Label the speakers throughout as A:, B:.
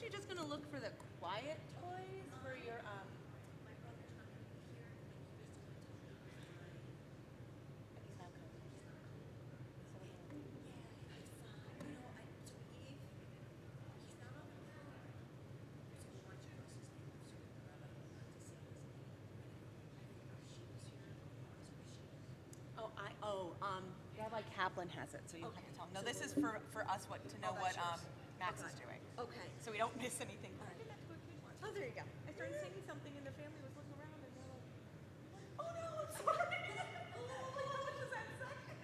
A: you just gonna look for the quiet toys for your He's not coming. Rabbi Kaplan has it, so you have to tell him. No, this is for us to know what Max is doing.
B: Okay.
A: So we don't miss anything.
B: Oh, there you go.
A: I started singing something and the family was looking around and they're like, oh no, I'm sorry. Oh, how much is that second?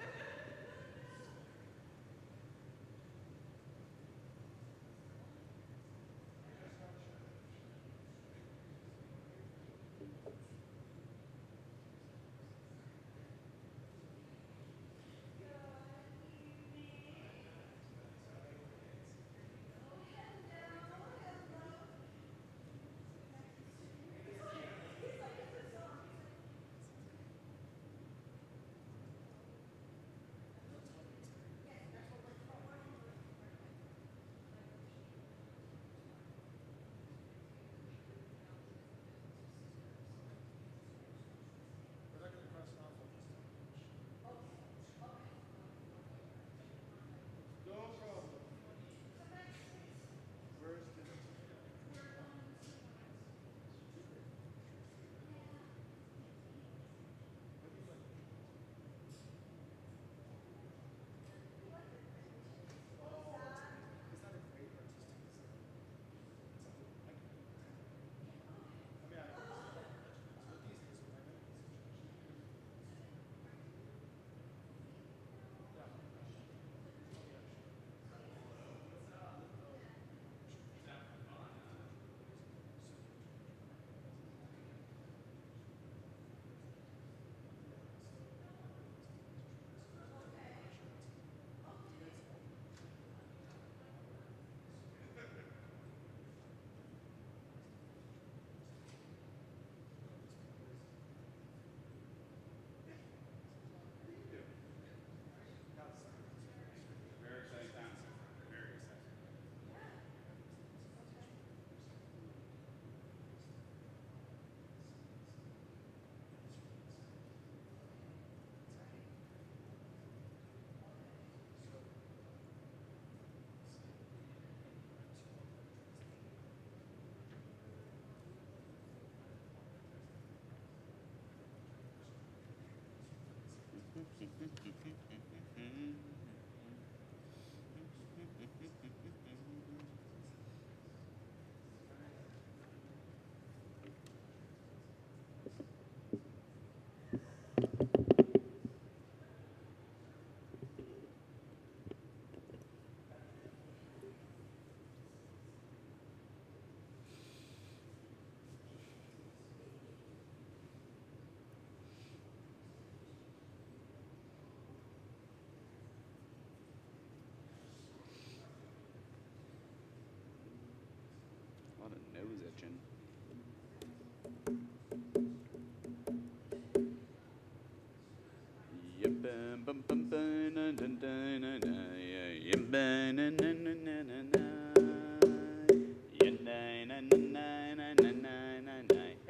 C: A lot of nose itching.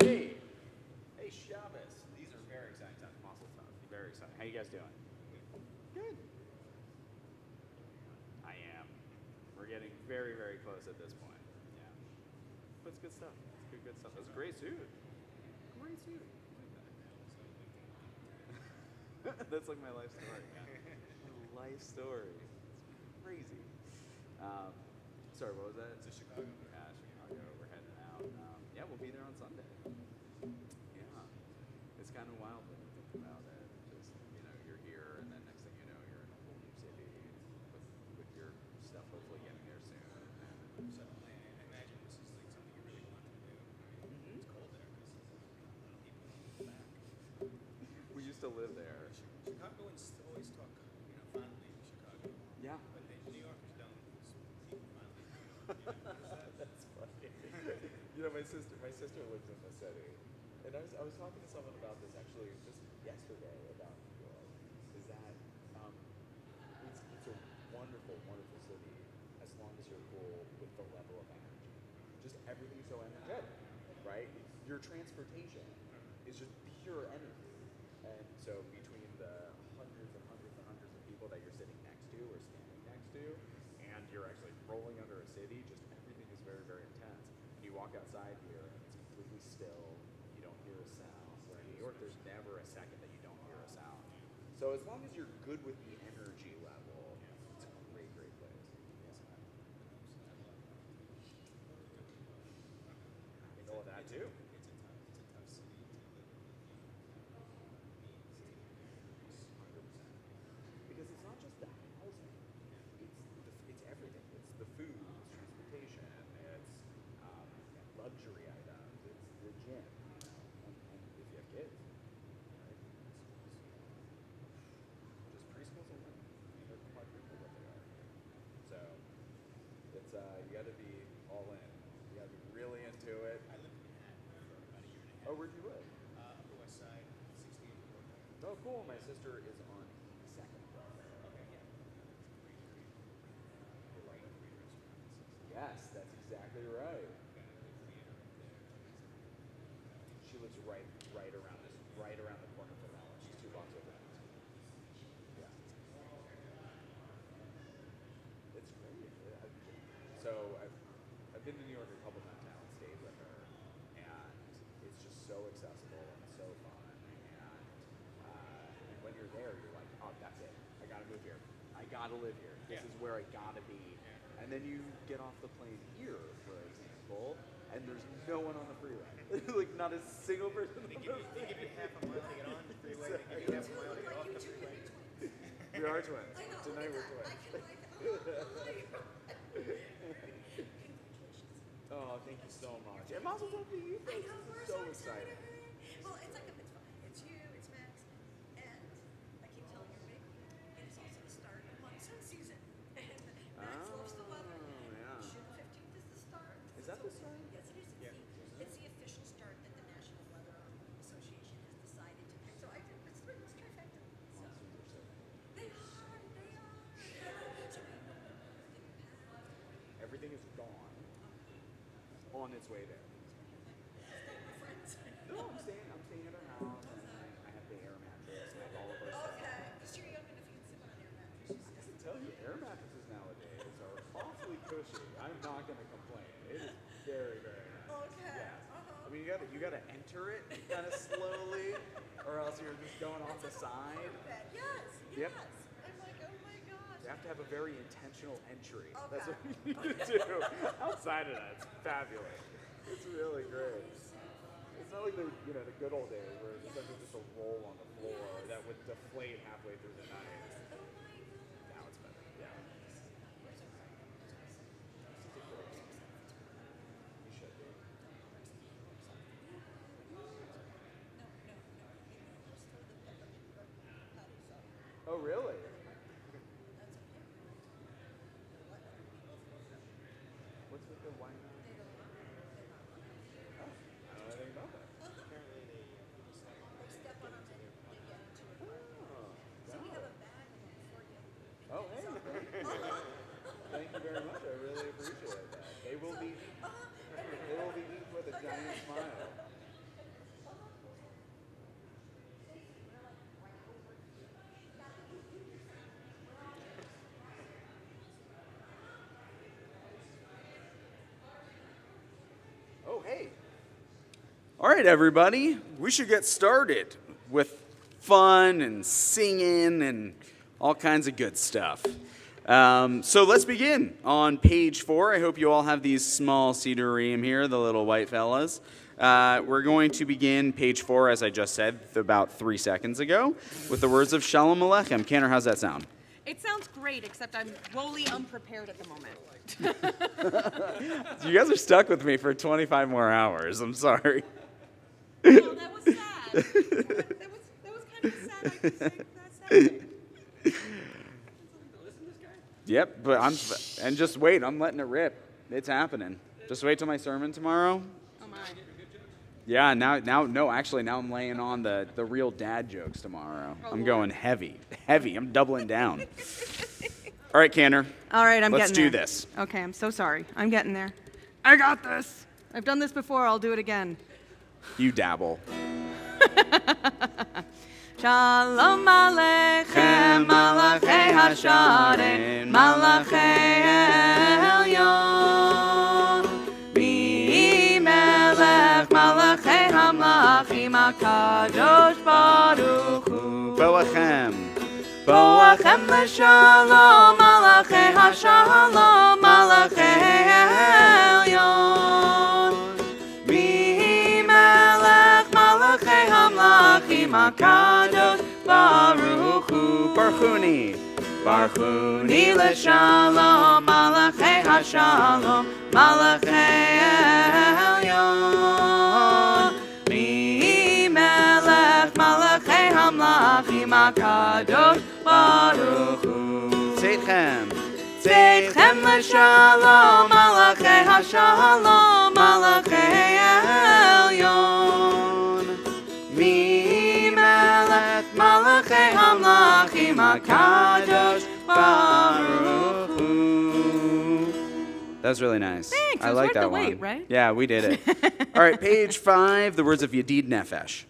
C: Hey! Hey, Shabbos. These are very exciting times. Muscle times. Very exciting. How you guys doing? Good. I am. We're getting very, very close at this point. Yeah. But it's good stuff. It's good stuff. That's a great suit. Great suit. That's like my life story. Yeah. My life story. It's crazy. Sorry, what was that?
D: It's Chicago.
C: Yeah, Chicago. We're heading out. Yeah, we'll be there on Sunday. Yeah. It's kind of wild when you think about it. Just, you're here, and then next thing you know, you're in a whole new city with your stuff hopefully getting there soon.
D: So I imagine this is like something you really want to do. It's cold there because a lot of people don't go back.
C: We used to live there.
D: Chicagoans always talk, fondly of Chicago.
C: Yeah.
D: But New Yorkers don't speak fondly of New York.
E: That's funny. My sister lives in the city, and I was talking to someone about this actually just yesterday about New York. Is that it's a wonderful, wonderful city as long as you're cool with the level of energy. just everything's so energetic, right? Your transportation is just pure energy. And so between the hundreds and hundreds and hundreds of people that you're sitting next to or standing next to, and you're actually rolling under a city, just everything is very, very intense. You walk outside here and it's completely still. You don't hear a sound. Where in New York, there's never a second that you don't hear a sound. So as long as you're good with the energy level, it's a great, great place. I know that too.
D: It's a tough city to live in.
E: 100%. Because it's not just the housing, it's everything. It's the food, it's transportation, it's luxury items, it's the gym, and if you have kids, right? Just preschools alone, they're quadruple what they are here. So it's you got to be all in. You got to be really into it.
D: I lived in Manhattan for about a year and a half.
E: Oh, where'd you live?
D: Upper West Side, 68 Broadway.
E: Oh, cool. My sister is on second Broadway.
D: Okay, yeah.
E: You're right.
D: Great restaurants.
E: Yes, that's exactly right.
D: Got a good theater right there.
E: She lives right around the corner from that one. She's 2 blocks over. Yeah. It's great. So I've been to New York a couple times now and stayed with her, and it's just so accessible and so fun. And when you're there, you're like, oh, that's it. I gotta move here. I gotta live here. This is where I gotta be. And then you get off the plane here, for example, and there's no one on the freeway. Like not a single person.
D: They give you half a mile to get on the freeway. They give you half a mile to get off the freeway.
E: We are twins.
B: I know.
E: Tonight we're twins.
B: I can like,
E: Oh, thank you so much. And Mazel Tov to you
B: I
E: folks.
B: know,
E: This
B: we're
E: is
B: so
E: so exciting.
B: excited. Well, it's like it's fun. It's you, it's Max, and I keep telling everybody, it is also the start of monsoon season. And Max loves the weather.
E: yeah.
B: June 15th is the start.
E: Is that the start?
B: Yes, it is. It's the official start that the National Weather Association has decided to pick. So I think it's trifecta. So
E: Monsoons are so
B: they are. So
E: everything is gone. On its way there. No, I'm staying at her house. And I have the air mattress. I have all of our stuff.
B: okay. Because you're young enough, you can sit on your mattress.
E: I have to tell you, air mattresses nowadays are awfully cushy. I'm not going to complain. It is very, very nice.
B: Okay.
E: Yes.
B: Uh-huh.
E: I mean, you gotta enter it kind of slowly, or else you're just going off the side.
B: Yes.
E: Yep.
B: Yes. I'm like, oh my gosh.
E: You have to have a very intentional entry.
B: Okay.
E: That's what you need to do. Outside of that, it's fabulous. It's really great. It's not like the good old days where it's just a roll on the floor that would deflate halfway through the night. Now it's better. Yeah. You should be. Oh, really? What's with the wine? Oh, I don't know anything about that.
D: Apparently they
B: Step on them and they get into it.
E: Oh,
B: So we have a bag of them for you.
E: oh, hey. Thank you very much. I really appreciate that. They will be eaten with a giant smile. Oh, hey. All right, everybody. We should get started with fun and singing and all kinds of good stuff. So let's begin on page 4. I hope you all have these small Sidurim here, the little white fellas. We're going to begin page 4, as I just said, about 3 seconds ago, with the words of Shalom Aleichem. Cantor, how's that sound?
A: It sounds great, except I'm woefully unprepared at the moment.
E: You guys are stuck with me for 25 more hours. I'm sorry.
A: Oh, that was sad. That was kind of sad. I could say that's sad.
E: Yep, but and just wait. I'm letting it rip. It's happening. Just wait till my sermon tomorrow.
A: Oh my.
E: Yeah, now I'm laying on the real dad jokes tomorrow.
A: Oh,
E: I'm
A: Lord.
E: going heavy. I'm doubling down. All right, Cantor.
A: All right, I'm
E: Let's
A: getting
E: do
A: there.
E: this.
A: Okay, I'm so sorry. I'm getting there. I got this. I've done this before. I'll do it again.
E: You dabble.
A: Shalom Aleichem, Malachei Hasharet, Malachei Elyon. Melech, Malachei Hamlachim, HaKadosh Baruch Hu.
E: Boachem.
A: Boachem L'Shalom, Malachei Hashalom, Malachei Elyon. Melech, Malachei Hamlachim, HaKadosh Baruch Hu.
E: Barchuni.
A: Barchuni L'Shalom, Malachei Hashalom, Malachei Elyon. Melech, Malachei Hamlachim, HaKadosh Baruch Hu.
E: Tzedchem.
A: Tzedchem L'Shalom, Malachei Hashalom, Malachei Elyon. Melech, Malachei Hamlachim, HaKadosh Baruch Hu.
E: That was really nice.
A: Thanks.
E: I
A: It was
E: like
A: worth
E: that
A: the
E: one.
A: wait, right?
E: Yeah, we did it. All right, page 5, the words of Yedid Nefesh.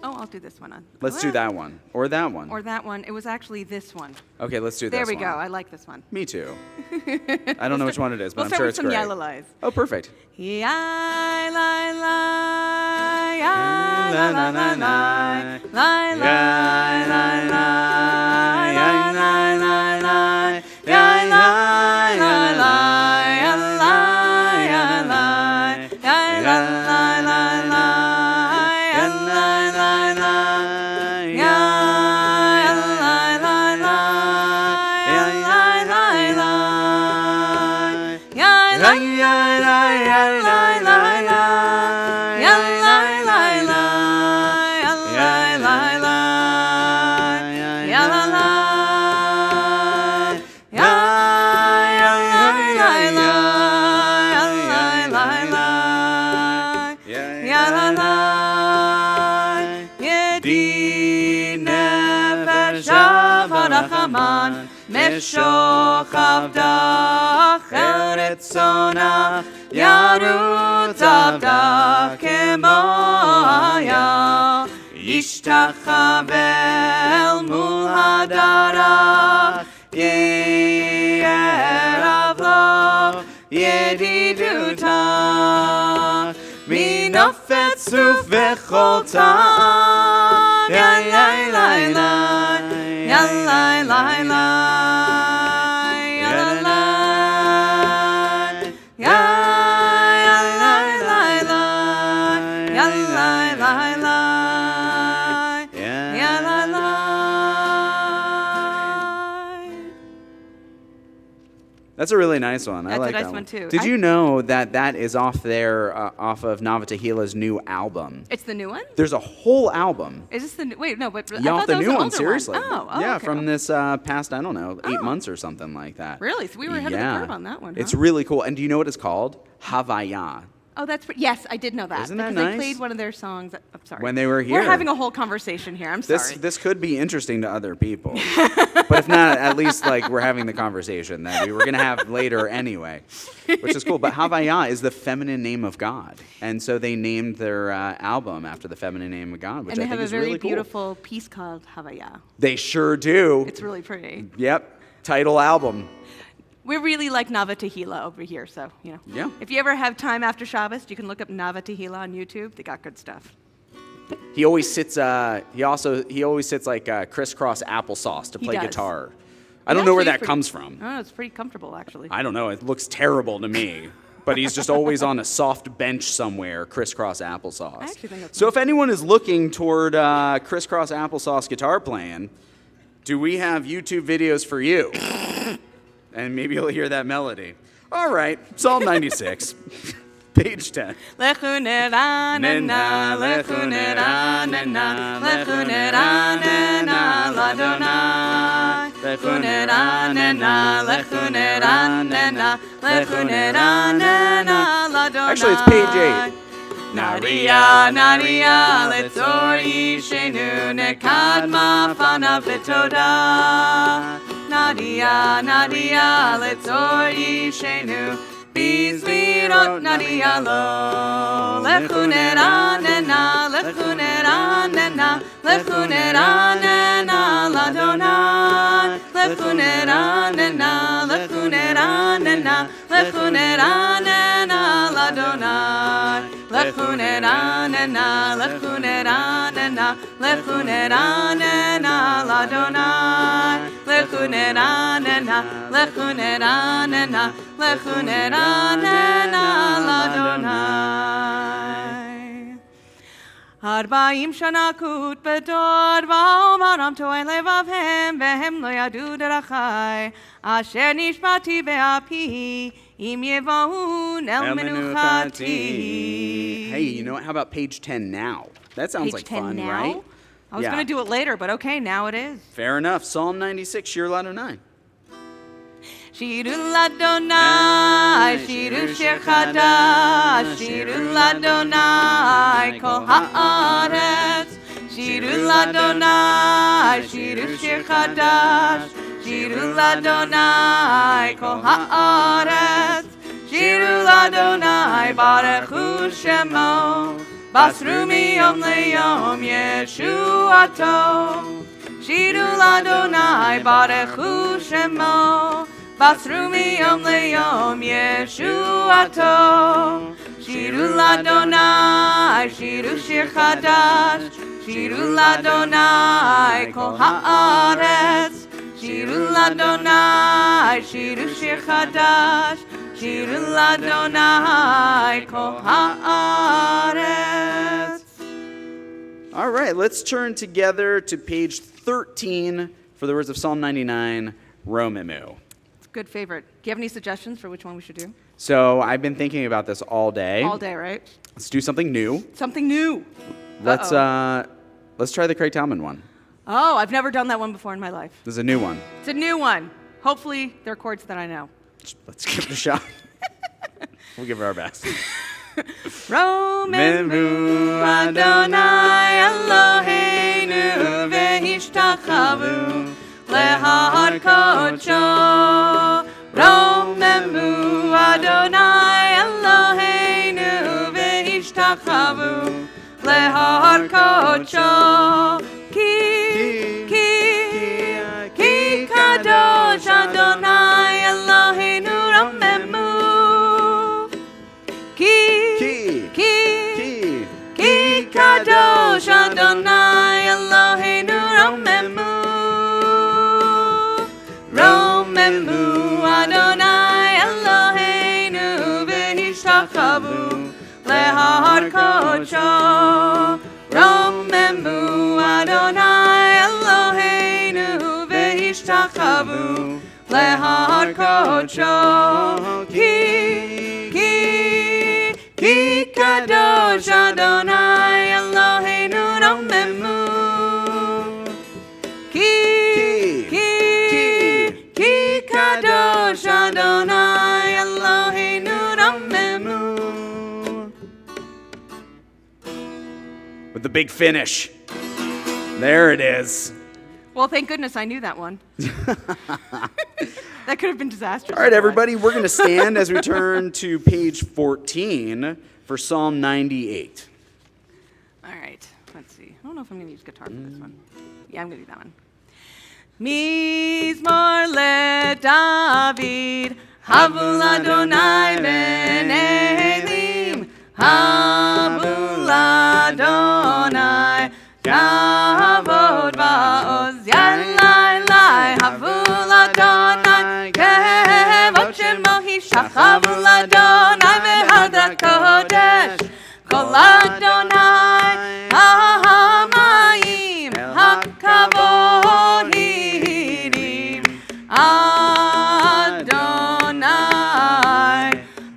A: Oh, I'll do this one on.
E: Let's do that one. Or that one.
A: Or that one. It was actually this one.
E: Okay, let's do this
A: There
E: one.
A: we go. I like this one.
E: Me too. I don't know which one it is, but
A: We'll
E: I'm
A: start
E: sure
A: with
E: it's
A: some
E: great.
A: yalalais.
E: Oh, perfect.
A: Yai, lai, lai, yai, la, la, la, lai, lai, lai, lai, lai, yai, lai, lai, lai, yai, lai, lai, lai, yai, lai, yai, lai, yai, lai, lai, lai, lai, yai, lai, lai, lai, yai, lai, lai, lai, yai, lai, משוכב דך אל רצונה ירוץ עבדה כמו היה ישתחווה אל מול הדרך יערב לו ידידותך מנופת צוף וכל טעם יאי יאי לי לי יאי לי לי לי
E: That's a really nice one. I
A: That's
E: like
A: a nice
E: that
A: one, too.
E: Did you know that that is off their off of Nava Tequila's new album?
A: It's the new one?
E: There's a whole album.
A: Is this the new, wait, no, but I
E: Yeah,
A: thought
E: off the
A: that was
E: new
A: the
E: one,
A: older
E: seriously.
A: Oh,
E: yeah,
A: okay.
E: from this past, I don't know, 8
A: Oh.
E: months or something like that.
A: Really? So we were ahead of the curve on that one,
E: It's
A: huh?
E: really cool. And do you know what it's called? Havaya.
A: Oh, yes, I did know that.
E: Isn't that
A: because
E: nice?
A: they played one of their songs. I'm sorry.
E: When they were here.
A: We're having a whole conversation here. I'm sorry.
E: This could be interesting to other people. But if not, at least like we're having the conversation that we were going to have later anyway, which is cool. But Havaya is the feminine name of God. And so they named their album after the feminine name of God, which
A: and they
E: I
A: have
E: think
A: a
E: is
A: very
E: really cool.
A: beautiful piece called Havaya.
E: They sure do.
A: It's really pretty.
E: Yep. Title album.
A: We really like Nava Tehillah over here, so, you know.
E: Yeah.
A: If you ever have time after Shabbos, you can look up Nava Tehillah on YouTube. They got good stuff.
E: He always sits. He always sits like crisscross applesauce to
A: He
E: play
A: does.
E: guitar. I don't know where
A: Actually,
E: that
A: pretty-
E: comes from.
A: Oh, it's pretty comfortable, actually.
E: I don't know. It looks terrible to me. But he's just always on a soft bench somewhere, crisscross applesauce.
A: I actually think that's
E: So if anyone is looking toward crisscross applesauce guitar playing, do we have YouTube videos for you? And maybe you'll hear that melody. All right, Psalm 96, page 10.
A: Lechuneranena, lechuneranena, lechuneranena, ladonai. Lechuneranena, lechuneranena, lechuneranena, ladonai.
E: Actually, it's page 8.
A: Naria, Naria, letzor ishenu nekadma fanav letoda. Nadia, Nadia, Letzor Yishenu, Bizvirot Nadia lo, Lechuneranena, Lechuneranena, Lechuneranena, Ladonai, Lechuneranena, Lechuneranena, Lechuneranena, Ladonai, Lechuneranena, Lechuneranena, Lechuneranena, Ladonai, Lechuneranena, Lechuneranena, Lechuneranena, Ladonai. 40 שנה כות בדור, ואומרם טוען לבבהם, והם לא ידעו דרכי, אשר נשבעתי באפי, אם יבואון אל מנוחתי.
E: Hey, you know what? How about page 10 now? That sounds
A: Page
E: like
A: 10
E: fun,
A: now?
E: right?
A: I was
E: Yeah.
A: going to do it later, but okay, now it is.
E: Fair enough. Psalm 96, Shir Ladonai.
A: שירו לאדוני, שירו שיר חדש, שירו לאדוני, כל הארץ. שירו לאדוני, שירו שיר חדש, שירו לאדוני, כל הארץ. שירו לאדוני, ברכו שמו, בסרו מיום ליום ישועתו. שירו לאדוני, ברכו שמו, בסרו מיום ליום ישועתו. שירו לאדוני, שירו שיר חדש, שירו לאדוני, כל הארץ. שירו לאדוני, שירו שיר חדש, שירו לאדוני, כל הארץ.
E: All right, let's turn together to page 13 for the words of Psalm 99, Romemu.
A: Good favorite. Do you have any suggestions for which one we should do?
E: So I've been thinking about this all day.
A: All day, right?
E: Let's do something new.
A: Something new.
E: Let's try the Craig Talman one.
A: Oh, I've never done that one before in my life.
E: This is a new one.
A: It's a new one. Hopefully, they're chords that I know.
E: Let's give it a shot. We'll give it our best.
A: Romemu Adonai Eloheinu v'hishtachavu lehar kodsho. Romemu Adonai Eloheinu v'hishtachavu lehar kodsho. Ki kadosh Adonai Eloheinu Romemu. Ki kadosh Adonai Eloheinu Romemu. Romemu Adonai Eloheinu v'hishtachavu lehar kodsho. Romemu Adonai Eloheinu v'hishtachavu lehar kodsho. Ki kadosh Adonai Eloheinu Romemu. Ki kadosh Adonai Eloheinu Romemu.
E: With the big finish. There it is.
A: Well, thank goodness I knew that one. That could have been disastrous.
E: All right, everybody, we're going to stand as we turn to page 14 for Psalm 98.
A: All right, let's see. I don't know if I'm going to use guitar for this one. Yeah, I'm going to do that one. Mizmor leDavid, Havu Adonai ben Elim, Havu Adonai, Kavod va'oz Yalai, Havu Adonai, Kevod shemo hishachavu Adonai v'hadrat kodesh, Kol Adonai, Hamayim, Hakavod hirim, Adonai,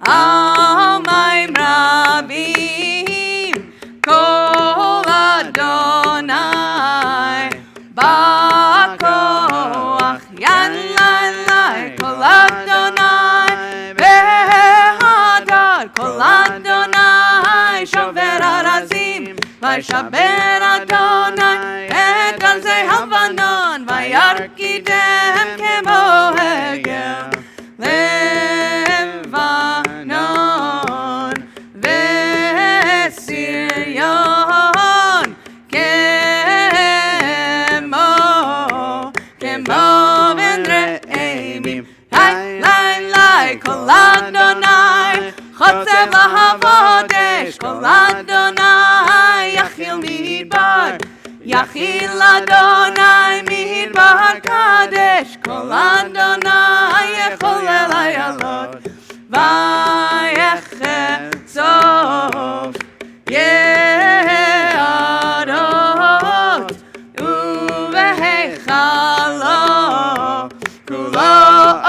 A: Hamayim rabim, Kol Adonai, Bakoach Yalai, Kol Adonai, Behadar, Kol Adonai, Shover Arazim, Vaishaber Adonai, Et Galzei Havanon, Vayarkidem Kemo Shemo ben Re'emim. Lai, lai, lai, Kol Adonai, Chotzev lahavodesh, Kol Adonai, Yachil midbar, Yachil Adonai midbar kadesh, Kol Adonai, Yechol el hayalot, Vayechem sof, Ye'arot, Uvehechalo, Kulo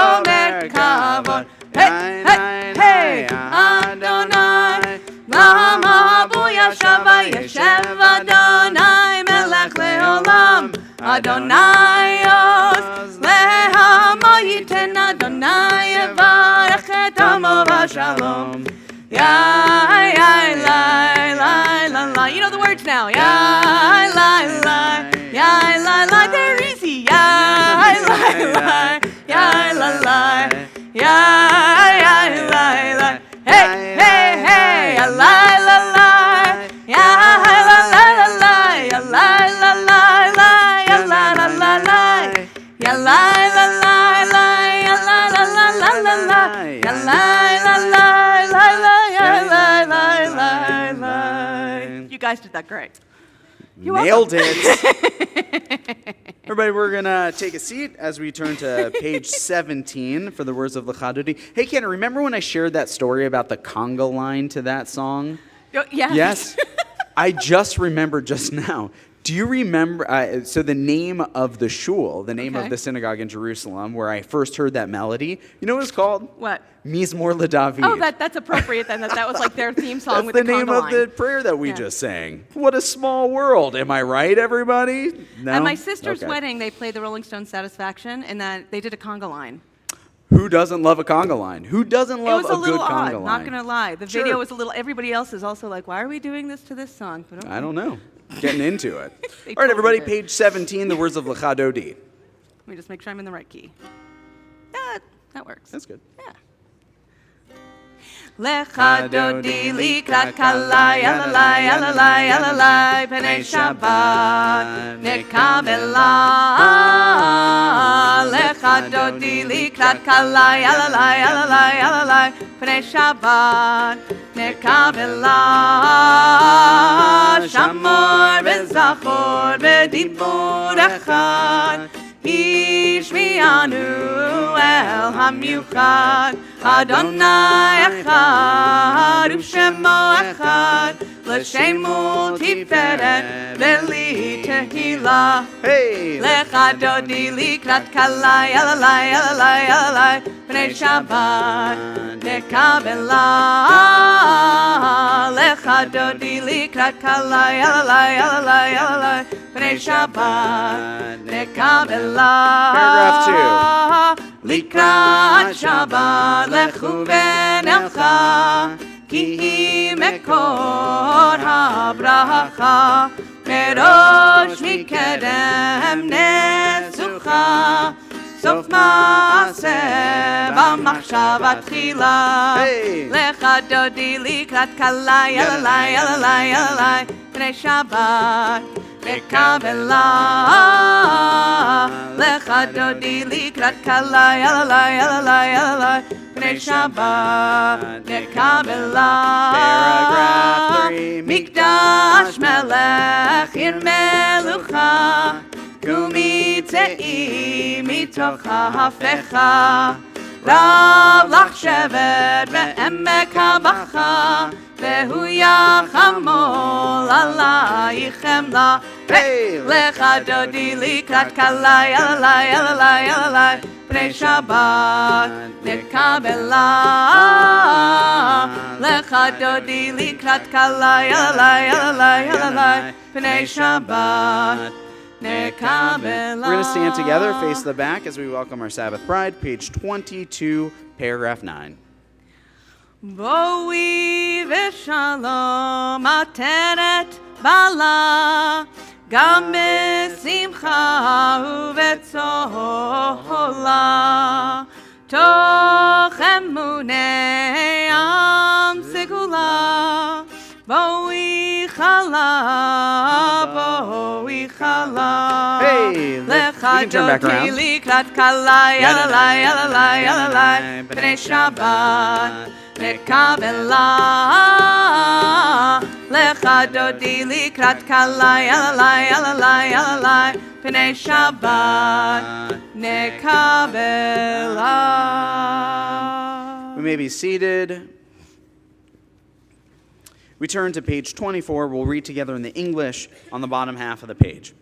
A: omer kavod, hey, hey, hey, Adonai, Lama bu yashava yeshev Adonai, Melech leolam, Adonai oz, lehamo yiten Adonai, yevarech et amo v'shalom. Yai, yai, lai, lai, lai, lai. You know the words now. Yai, lai, lai, yai, lai, lai. They're easy. Yai, lai, lai, yai, lai, lai, yai, yai, lai, lai. Hey, hey, hey, ya, lai, lai, lai, yai, lai, lai, lai, lai, ya, lai, lai, lai, lai, ya, lai, lai, lai, lai, ya, lai, lai, lai, lai, ya, lai, lai, lai, lai, lai, lai, ya, lai, lai, lai, lai, lai. You guys did that great.
E: Nailed it. Everybody, we're going to take a seat as we turn to page 17 for the words of L'chadodi. Hey, Ken, remember when I shared that story about the conga line to that song?
A: Yeah.
E: Yes. I just remembered just now. Do you remember, so the name of the shul, the name of the synagogue in Jerusalem, where I first heard that melody, you know what it's called?
A: What?
E: Mizmor LeDavid.
A: Oh, that's appropriate then. That was like their theme song
E: That's
A: with
E: the
A: the
E: name
A: conga
E: of
A: line.
E: the prayer that we just sang. What a small world. Am I right, everybody? No?
A: At my sister's
E: Okay.
A: wedding, they played the Rolling Stones Satisfaction, and that they did a conga line.
E: Who doesn't love a conga line? Who doesn't
A: It
E: love
A: was
E: a
A: a little
E: good conga
A: odd,
E: line?
A: not going to lie. The
E: Sure.
A: video was a little, everybody else is also like, why are we doing this to this song? But okay.
E: I don't know. Getting into it.
A: They
E: All right,
A: totally
E: everybody,
A: did.
E: page 17, the words of L'chadodi.
A: Let me just make sure I'm in the right key. Yeah, that works.
E: That's good.
A: Yeah. Lecha dodi likrat kalai, alalai, alalai, alalai, pnei Shabbat nekabela. Lecha dodi likrat kalai, alalai, alalai, alalai, pnei Shabbat nekabela. Shamor bezachor bedibur echad. Ishmianu el hamiuchad, Adonai echad, Ushemo echad, L'shemu tiferet, Veli tehila.
E: Hey!
A: Lecha dodi likrat kalai, alalai, alalai, alalai, Pnei Shabbat nekabela. Lecha dodi likrat kalai, alalai, alalai, alalai, Pnei Shabbat nekabela.
E: Paragraph 2.
A: Likrat Shabbat lechu v'nelcha, ki hi mekor habracha, merosh mikedem nesucha, sof maaseh b'machshava tchila.
E: Hey!
A: Lecha dodi likrat kalai, alalai, alalai, alalai, Pnei Shabbat nekabela. Lecha dodi likrat kalai, alalai, alalai, alalai, Pnei Shabbat nekabela.
E: Paragraph 3.
A: Mikdash melech ir melucha, kumitzei mitoch hafecha, rav lach shevet ve'emek habacha, vehu yachamol alayichem la.
E: Hey!
A: Lecha dodi likrat kalai, alalai, alalai, alalai, Pnei Shabbat nekabela. Lecha dodi likrat kalai, alalai, alalai, alalai, Pnei Shabbat nekabela.
E: We're going to stand together, face the back as we welcome our Sabbath bride, page 22, paragraph 9.
A: Boi v'shalom ateret bala, gam b'simcha u'b'tzola, toch emunei am segula, Bo'י chala, bo'y chala.
E: Hey, we can turn back around.
A: Likrat kala, yalalai, yalalai, yalalai, B'nai Shabbat, nekabela. Lecha dodi likrat kala, yalalai, yalalai, yalalai, B'nai Shabbat, nekabela.
E: We may be seated. We turn to page 24. We'll read together in the English on the bottom half of the page.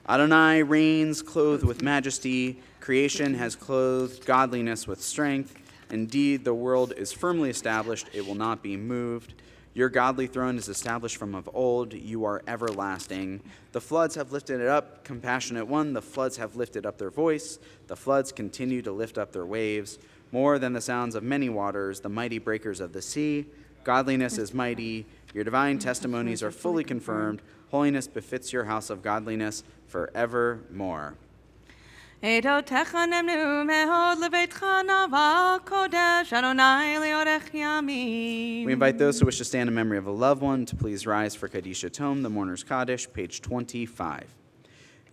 E: Adonai reigns, clothed with majesty. Creation has clothed godliness with strength. Indeed, the world is firmly established. It will not be moved. Your godly throne is established from of old. You are everlasting. The floods have lifted it up, compassionate one. The floods have lifted up their voice. The floods continue to lift up their waves. More than the sounds of many waters, the mighty breakers of the sea. Godliness is mighty. Your divine testimonies are fully confirmed. Holiness befits your house of godliness forevermore.
A: עדותיך נאמנו מאוד לביתך נאווה קודש אדוני לאורך ימים.
E: We invite those who wish to stand in memory of a loved one to please rise for Kaddish Tome, the Mourner's Kaddish, page 25.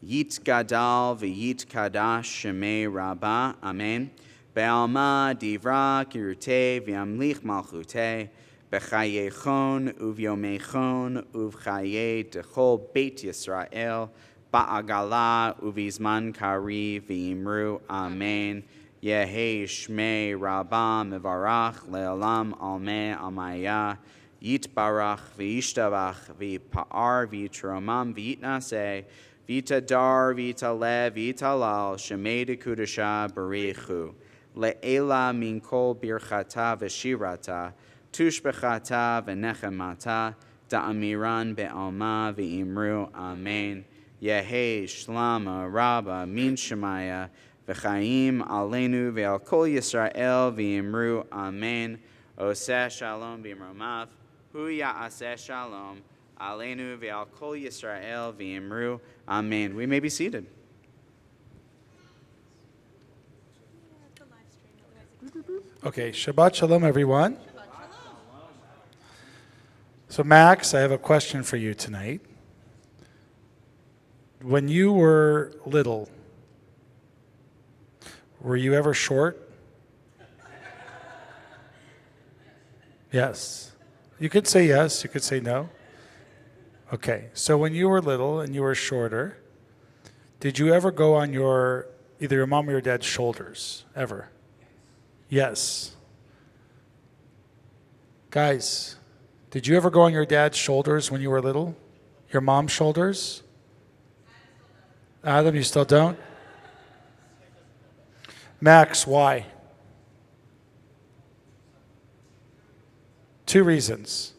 E: Yit gadal v'yit kadash shemei rabbah, amen. Be'alma divra kirute v'yamlich malchute. B'chayechon uvyomechon uvchaye dechol beit Yisrael ba'agala uvizman kari v'imru amen. Yehi shmei rabba mevarach le'olam almeh amaya yitbarach v'yishtabach v'pa'ar v'yitromam v'yitnaseh v'yitadar v'yitaleh v'yitalal shemei dekudasha barichu le'ela min kol birchata v'shirata Tushbechata v'nechemata da'amiran be'alma v'imru amen. Yehi shlama rabba min shemaya v'chaim aleinu ve'al kol Yisrael v'imru amen. Oseh shalom b'imromav hu ya'aseh shalom aleinu ve'al kol Yisrael v'imru amen. We may be seated.
F: Okay, Shabbat Shalom, everyone. So, Max, I have a question for you tonight. When you were little, were you ever short? Yes. You could say yes, you could say no. Okay, so when you were little and you were shorter, did you ever go on either your mom or your dad's shoulders? Ever? Yes. Guys, did you ever go on your dad's shoulders when you were little? Your mom's shoulders? Adam, you still don't? Max, why? 2 reasons.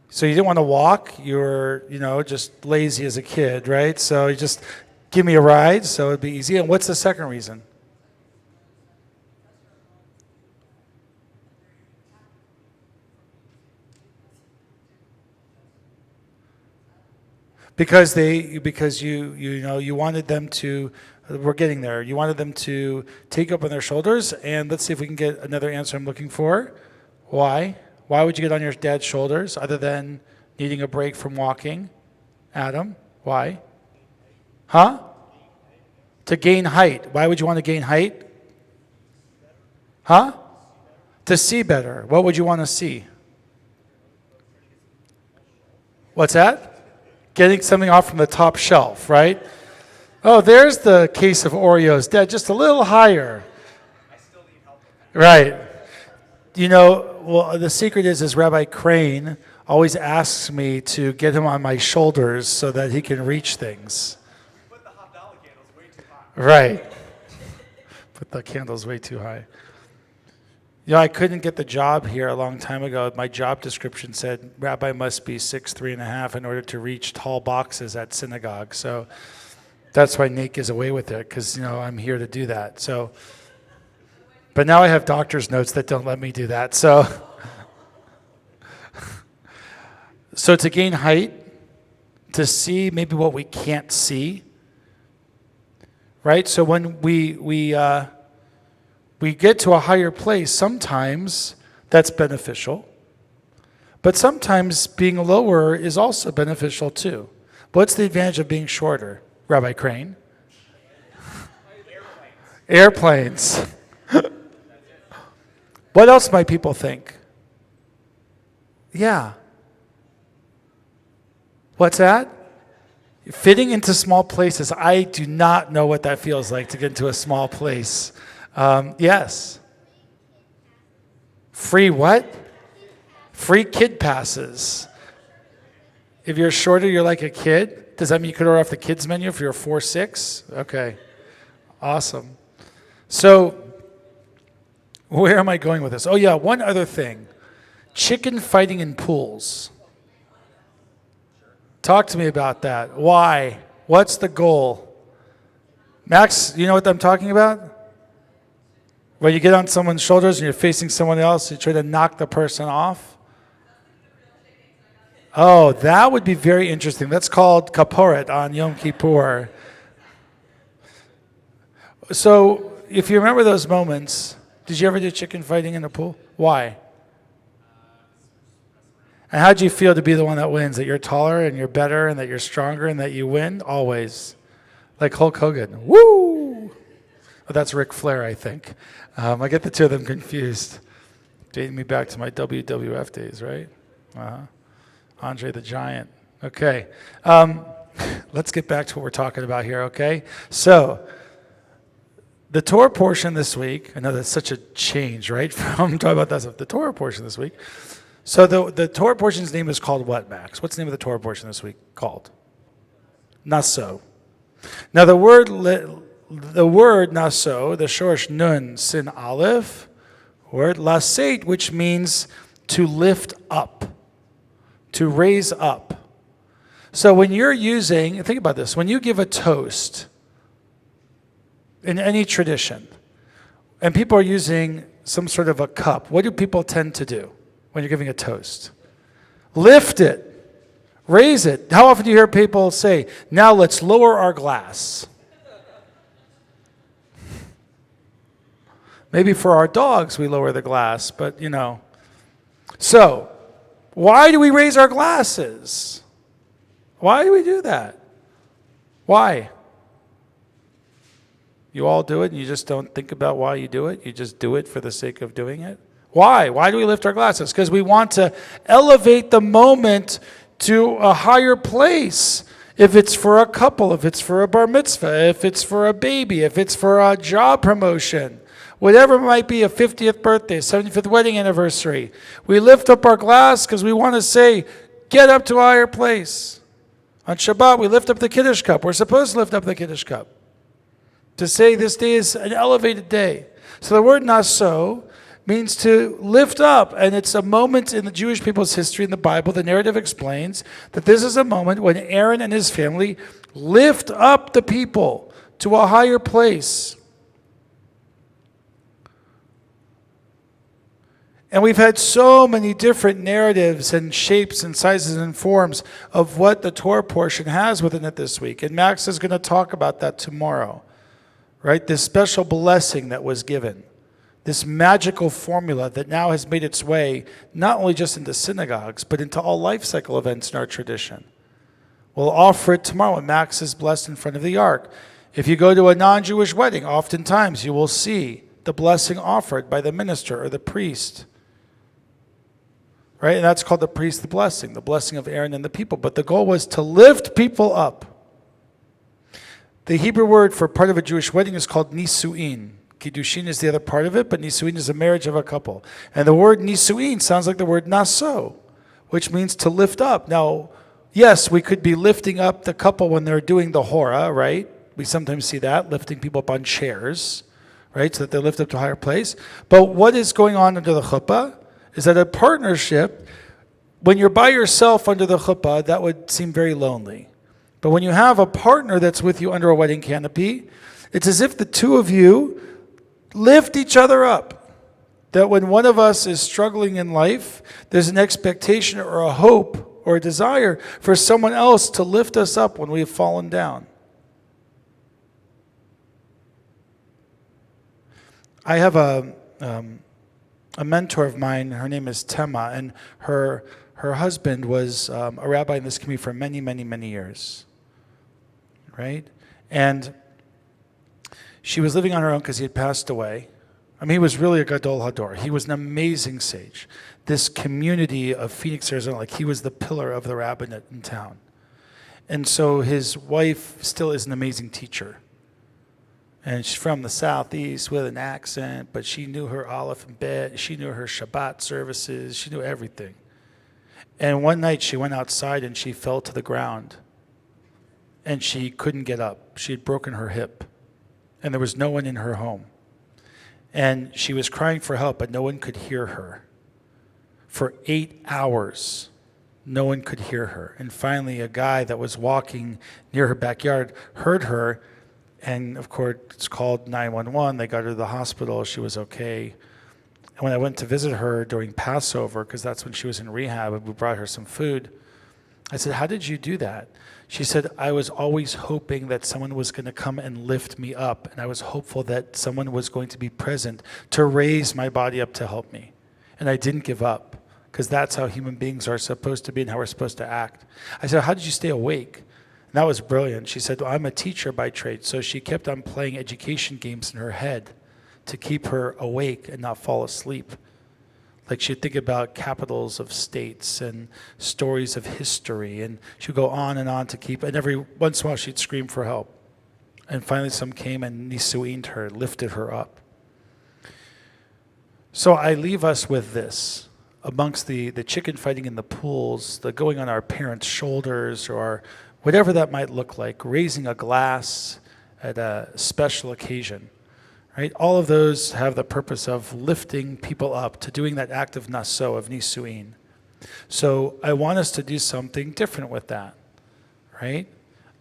F: So you didn't want to walk. You were, just lazy as a kid, right? So you just give me a ride, so it'd be easy. And what's the second reason? Because you wanted them to, we're getting there. You wanted them to take up on their shoulders, and let's see if we can get another answer I'm looking for. Why? Why would you get on your dad's shoulders other than needing a break from walking? Adam, why? Huh? To gain height. Why would you want to gain height? Huh? To see better. What would you want to see? What's that? Getting something off from the top shelf, right? Oh, there's the case of Oreos. Dad, just a little higher.
D: I still need help with that.
F: Right. Well, the secret is Rabbi Crane always asks me to get him on my shoulders so that he can reach things.
D: Put the hot dollar candles way too high.
F: Right. Put the candles way too high. I couldn't get the job here a long time ago. My job description said rabbi must be 6'3.5" in order to reach tall boxes at synagogue. So that's why Nate gets away with it, because I'm here to do that. So, but now I have doctor's notes that don't let me do that. So to gain height, to see maybe what we can't see, right? So when we we get to a higher place, sometimes that's beneficial. But sometimes being lower is also beneficial too. What's the advantage of being shorter, Rabbi Crane? Airplanes. What else might people think? Yeah. What's that? Fitting into small places. I do not know what that feels like to get into a small place. Yes. Free what? Free kid passes. If you're shorter, you're like a kid? Does that mean you could order off the kids menu if you're 4'6"? Okay. Awesome. So, where am I going with this? Oh yeah, one other thing. Chicken fighting in pools. Talk to me about that. Why? What's the goal? Max, you know what I'm talking about? When you get on someone's shoulders and you're facing someone else, you try to knock the person off. Oh, that would be very interesting. That's called kaporet on Yom Kippur. So, if you remember those moments, did you ever do chicken fighting in a pool? Why? And how'd you feel to be the one that wins? That you're taller and you're better and that you're stronger and that you win? Always. Like Hulk Hogan. Woo! Oh, that's Ric Flair, I think. I get the two of them confused. Dating me back to my WWF days, right? Andre the Giant. Okay. Let's get back to what we're talking about here, okay? So, the Torah portion this week, I know that's such a change, right? From talking about that stuff. The Torah portion this week. So the Torah portion's name is called what, Max? What's the name of the Torah portion this week called? Naso. Now the word naso, the shorish nun sin aleph, word laseit, which means to lift up, to raise up. So when you're using, think about this, when you give a toast in any tradition, and people are using some sort of a cup, what do people tend to do when you're giving a toast? Lift it, raise it. How often do you hear people say, now let's lower our glass? Maybe for our dogs we lower the glass, but you know. So, why do we raise our glasses? Why do we do that? Why? You all do it and you just don't think about why you do it? You just do it for the sake of doing it? Why? Why do we lift our glasses? Because we want to elevate the moment to a higher place. If it's for a couple, if it's for a bar mitzvah, if it's for a baby, if it's for a job promotion, whatever it might be, a 50th birthday, 75th wedding anniversary, we lift up our glass because we want to say, get up to a higher place. On Shabbat, we lift up the Kiddush cup. We're supposed to lift up the Kiddush cup to say this day is an elevated day. So the word naso means to lift up, and it's a moment in the Jewish people's history in the Bible. The narrative explains that this is a moment when Aaron and his family lift up the people to a higher place. And we've had so many different narratives and shapes and sizes and forms of what the Torah portion has within it this week. And Max is going to talk about that tomorrow, right? This special blessing that was given. This magical formula that now has made its way not only just into synagogues, but into all life cycle events in our tradition. We'll offer it tomorrow when Max is blessed in front of the ark. If you go to a non-Jewish wedding, oftentimes you will see the blessing offered by the minister or the priest. Right? And that's called the priest's blessing, the blessing of Aaron and the people. But the goal was to lift people up. The Hebrew word for part of a Jewish wedding is called nisuin. Kiddushin is the other part of it, but nisuin is a marriage of a couple. And the word nisuin sounds like the word naso, which means to lift up. Now, yes, we could be lifting up the couple when they're doing the hora, right? We sometimes see that, lifting people up on chairs, right, so that they lift up to a higher place. But what is going on under the chuppah is that a partnership, when you're by yourself under the chuppah, that would seem very lonely. But when you have a partner that's with you under a wedding canopy, it's as if the two of you lift each other up. That when one of us is struggling in life, there's an expectation or a hope or a desire for someone else to lift us up when we have fallen down. I have a mentor of mine. Her name is Tema, and her husband was a rabbi in this community for many, many, many years. Right? And she was living on her own because he had passed away. I mean, he was really a Gadol Hador. He was an amazing sage. This community of Phoenix, Arizona, like he was the pillar of the rabbinate in town. And so his wife still is an amazing teacher. And she's from the Southeast with an accent, but she knew her Aleph and Bet. She knew her Shabbat services. She knew everything. And one night she went outside and she fell to the ground. And she couldn't get up. She had broken her hip. And there was no one in her home. And she was crying for help, but no one could hear her. For 8 hours, no one could hear her. And finally, a guy that was walking near her backyard heard her, and of course, it's called 911. They got her to the hospital. She was okay. And when I went to visit her during Passover, because that's when she was in rehab, and we brought her some food, I said, "How did you do that?" She said, "I was always hoping that someone was going to come and lift me up, and I was hopeful that someone was going to be present to raise my body up to help me. And I didn't give up, because that's how human beings are supposed to be and how we're supposed to act." I said, "How did you stay awake?" And that was brilliant. She said, "Well, I'm a teacher by trade," so she kept on playing education games in her head to keep her awake and not fall asleep. Like she'd think about capitals of states and stories of history, and she'd go on to keep, and every once in a while she'd scream for help. And finally some came and nisuined her, lifted her up. So I leave us with this. Amongst the chicken fighting in the pools, the going on our parents' shoulders, or whatever that might look like, raising a glass at a special occasion. Right? All of those have the purpose of lifting people up, to doing that act of naso, of nisuin. So I want us to do something different with that, right?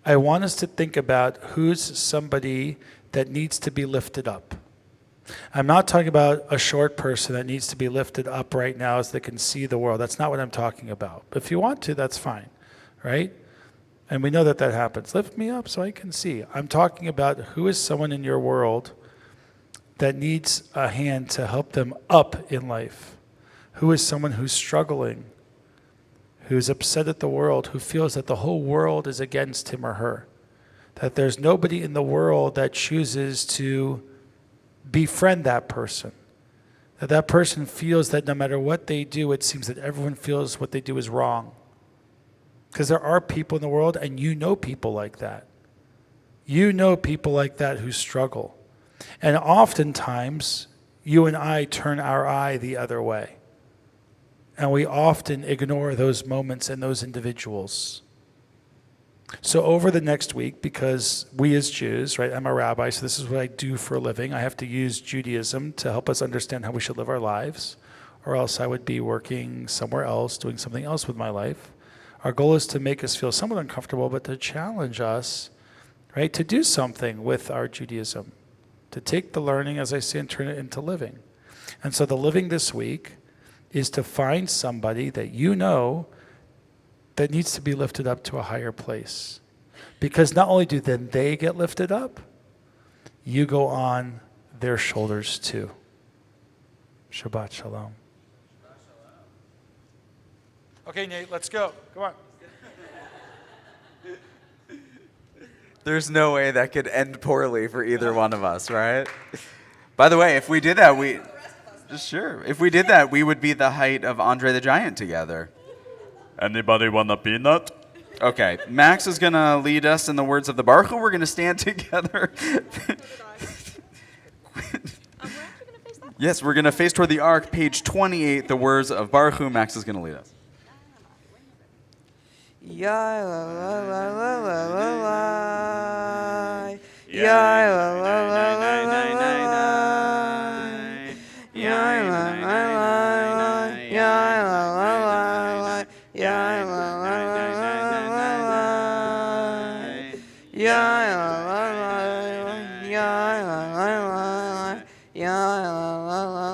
F: I want us to think about who's somebody that needs to be lifted up. I'm not talking about a short person that needs to be lifted up right now so they can see the world. That's not what I'm talking about. If you want to, that's fine, right? And we know that that happens. Lift me up so I can see. I'm talking about who is someone in your world that needs a hand to help them up in life. Who is someone who's struggling, who's upset at the world, who feels that the whole world is against him or her, that there's nobody in the world that chooses to befriend that person, that that person feels that no matter what they do, it seems that everyone feels what they do is wrong. Because there are people in the world, and you know people like that. You know people like that who struggle. And oftentimes, you and I turn our eye the other way. And we often ignore those moments and those individuals. So over the next week, because we as Jews, right, I'm a rabbi, so this is what I do for a living. I have to use Judaism to help us understand how we should live our lives, or else I would be working somewhere else, doing something else with my life. Our goal is to make us feel somewhat uncomfortable, but to challenge us, right, to do something with our Judaism, to take the learning, as I say, and turn it into living. And so the living this week is to find somebody that you know that needs to be lifted up to a higher place. Because not only do then they get lifted up, you go on their shoulders too. Shabbat shalom. Okay, Nate, let's go. Come on.
E: There's no way that could end poorly for either one of us, right? By the way, if we did that, if we did that, we would be the height of Andre the Giant together.
C: Anybody want a peanut?
E: Okay, Max is going to lead us in the words of the Baruch Hu. We're going to stand together. Yes, we're going to face toward the ark, page 28, the words of Baruch Hu. Max is going to lead us.
A: Ya la la la la la la la. Ya la la la la la la la. Ya la la la la. Ya la la la la. Ya la la la la la. Ya la la la la. Ya la la la la. Ya la la la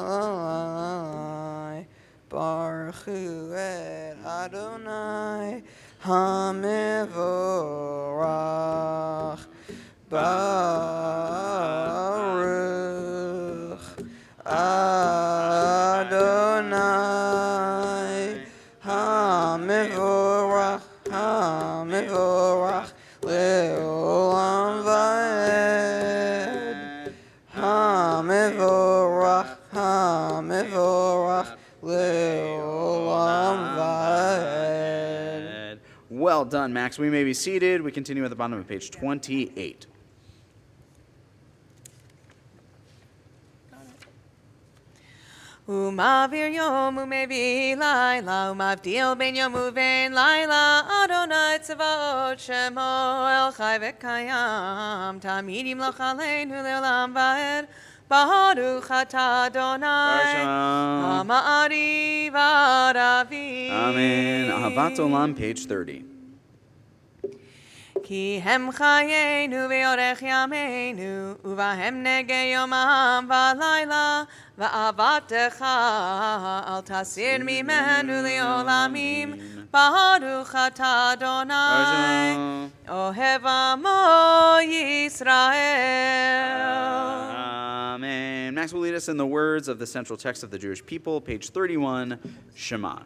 A: la. Baruch Hu et Adonai. Hamevorach Baruch לעולם ועד. המבורך, המבורך, לעולם ועד.
E: Well done, Max. We may be seated. We continue at the bottom of page 28.
A: ומעביר יום ומביא לילה, ומבדיל בין יום ובין לילה, אדוני צבאות שמו אל חי וקיים, תמיד ימלוך עלינו לעולם ועד. ברוך אתה אדוני, המעריב עד אביב.
E: Amen. Ahavat Olam, page 30.
A: כי הם חיינו ואורך ימינו, ובהם נגה יומם ולילה, ואהבתך אל תסיר ממנו לעולמים. ברוך אתה אדוני, אוהב עמו ישראל.
E: Amen. Max will lead us in the words of the central text of the Jewish people, page 31, Shema.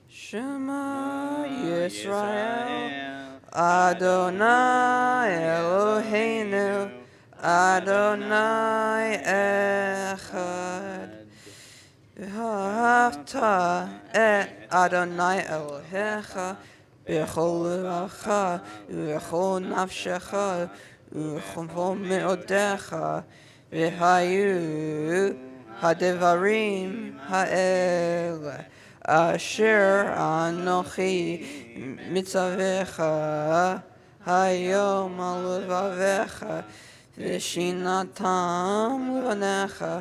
A: Shema Yisrael, Adonai Eloheinu, Adonai Echad. V'ahavta et Adonai Elohecha b'chol levacha u'b'chol nafshecha u'b'chol me'odecha v'hayu hadevarim ha'ele asher anochi mitzavecha hayom al levavecha v'shinatam levanecha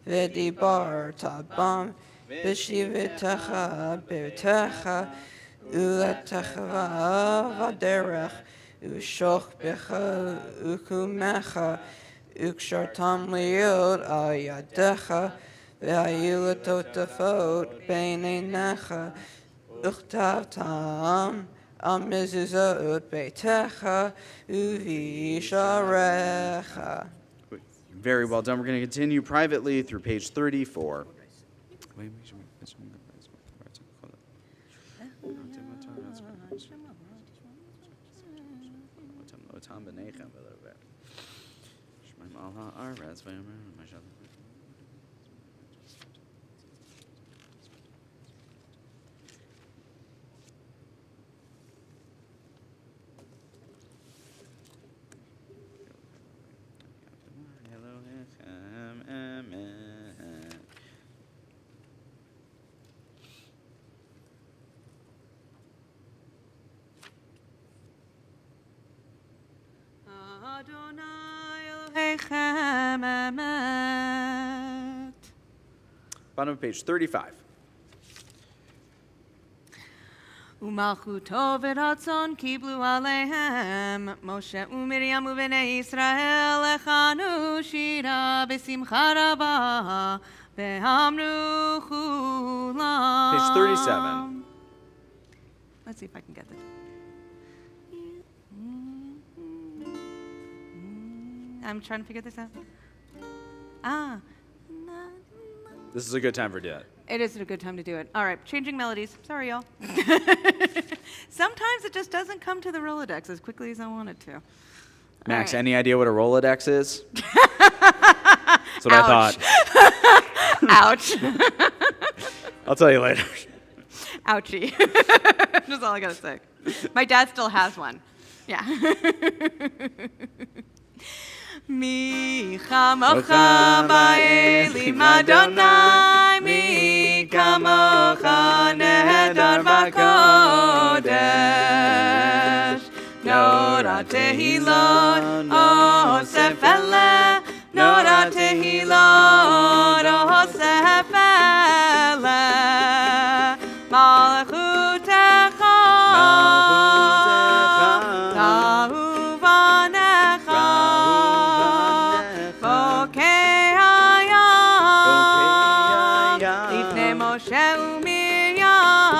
A: v'dibarta bam v'shivetecha b'techa u'letecha v'derech u'shoch becha u'kumecha u'kshartam liot al yadecha v'hayu letotafot bein einecha uchtavtam al mezuzot beitecha u'visharecha.
E: Very well done. We're going to continue privately through page 34.
A: Adonai Elohechem emet.
E: Bottom of page 35.
A: ומלכותו ורצון קיבלו עליהם, משה ומרים ובני ישראל לחנו שירה בשמחה רבה, ואמרו כולם.
E: Page 37.
A: Let's see if I can get this. I'm trying to figure this out.
E: This is a good time for that.
A: It is a good time to do it. All right, changing melodies. Sorry, y'all. Sometimes it just doesn't come to the Rolodex as quickly as I want it to.
E: Max,
A: right.
E: any idea what a Rolodex is? That's what I thought.
A: Ouch.
E: I'll tell you later.
A: Ouchie. That's all I gotta say. My dad still has one. Yeah. Mi chamocha ba'elim Adonai, mi kamocha nehedar v'kodesh. Nora tehilot osef eleh, Nora tehilot osef eleh. Malchutecha, tahuvanecha, bokei hayam, lifnei Moshe u'Miriam,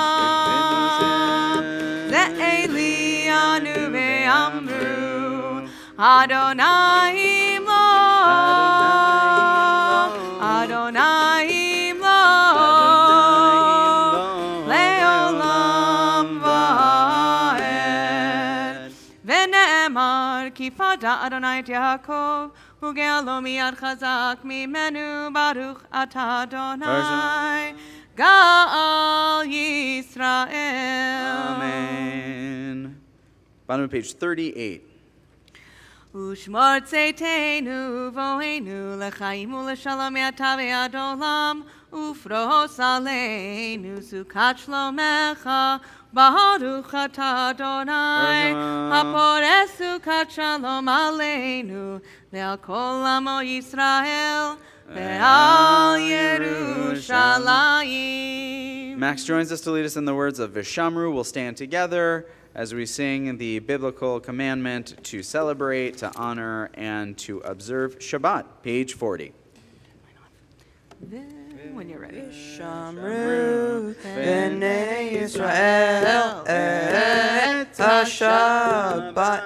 A: ze'eli anu ve'amru, Adonai imlo, Adonai imlo, le'olam va'ed. לאמר, כי פדה אדוני את יעקב, וגאלו מיד חזק ממנו, ברוך אתה אדוני, גאל ישראל.
C: Amen. Bottom of page 38.
A: ושמור צאתנו ובואנו לחיים ולשלום מעתה ועד עולם, ופרוס עלינו סוכת שלומך, ברוך אתה אדוני, הפורס סוכת שלום עלינו, ועל כל עמו ישראל, ועל ירושלים.
C: Max joins us to lead us in the words of Vishamru. We'll stand together as we sing the biblical commandment to celebrate, to honor, and to observe Shabbat, page 40.
A: When you're ready.
G: Shamru b'nei Yisrael et ha-Shabbat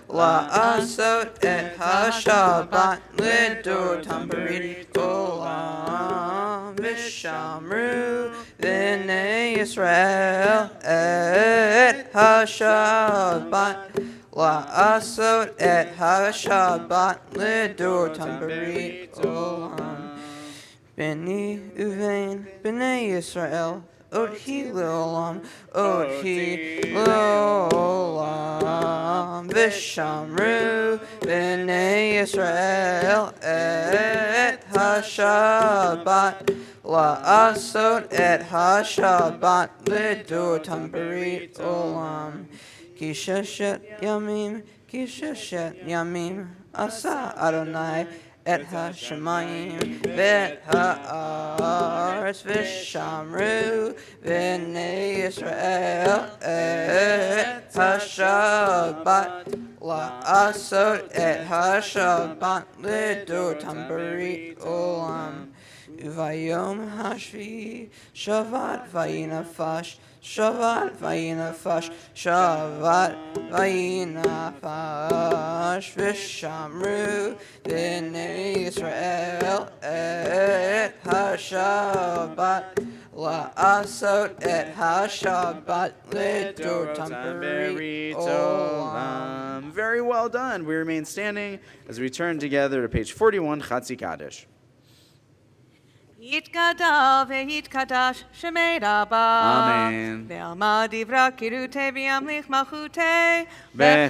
G: la'asot et ha-Shabbat lidor tambarit olam v'shamru b'nei Yisrael et ha-Shabbat la'asot et ha-Shabbat lidor tambarit olam. Beni uvein, b'nei Yisrael, odhi leolam, odhi leolam. V'shamru b'nei Yisrael et ha-Shabbat, la'asot et ha-Shabbat lidor tambarit olam. Ki sheshet yamim, asa Adonai, et ha-shamayim v'et ha'aretz v'shamru b'nei Yisrael et ha-Shabbat la'asot et ha-Shabbat lidor tambarit olam. Uvayom hashvi Shabbat vayinafash Shabbat vayinafash Shabbat vayinafash v'shamru b'nei Yisrael et ha-Shabbat la'asot et ha-Shabbat lidor tambarit olam.
C: Very well done. We remain standing as we turn together to page 41, Chatzi Kaddish.
A: יתגדל ויתקדש שמי רבה.
C: אמן.
A: ועלמא דברה קירותי וימליך מלכותי.
C: בחייכנו,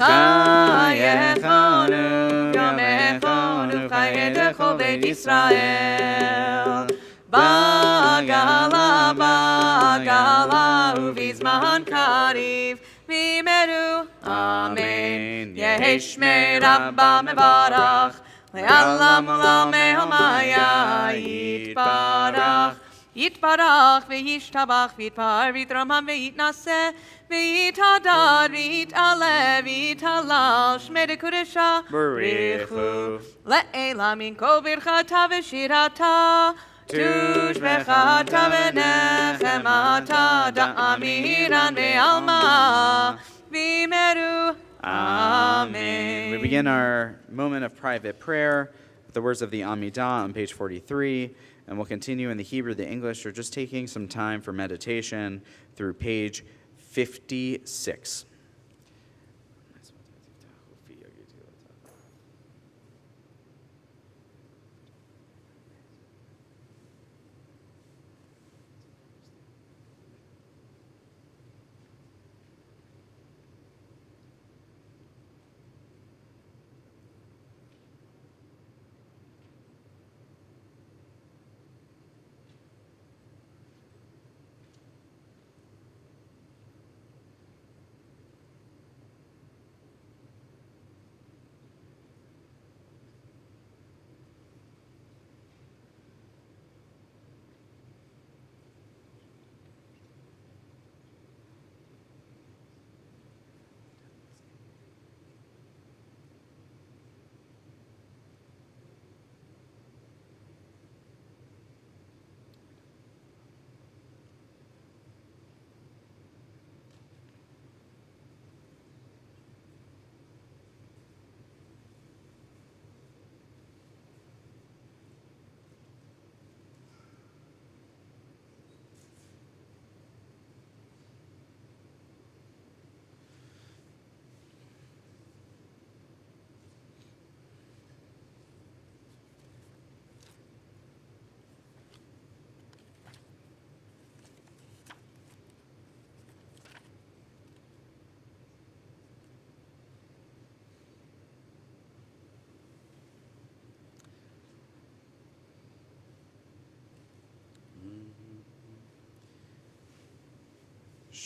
A: יומכנו חיי לכל בית ישראל. בגלה בגלה ובזמן קריב וימרו. אמן. יהי שמי רבה מברך. לעולם ולעולמי עלמיה יתברך, יתברך וישתבח ויתפאר ויתרומם ויתנשא ויתהדר ויתעלה ויתהלל שמי דקודשה בריחו לעילה מן כל ברכתה ושירתה תושבחתה ונחמתה דאמירן בעלמא וימרו. Amen.
C: We begin our moment of private prayer with the words of the Amidah on page 43, and we'll continue in the Hebrew, the English, or just taking some time for meditation through page 56.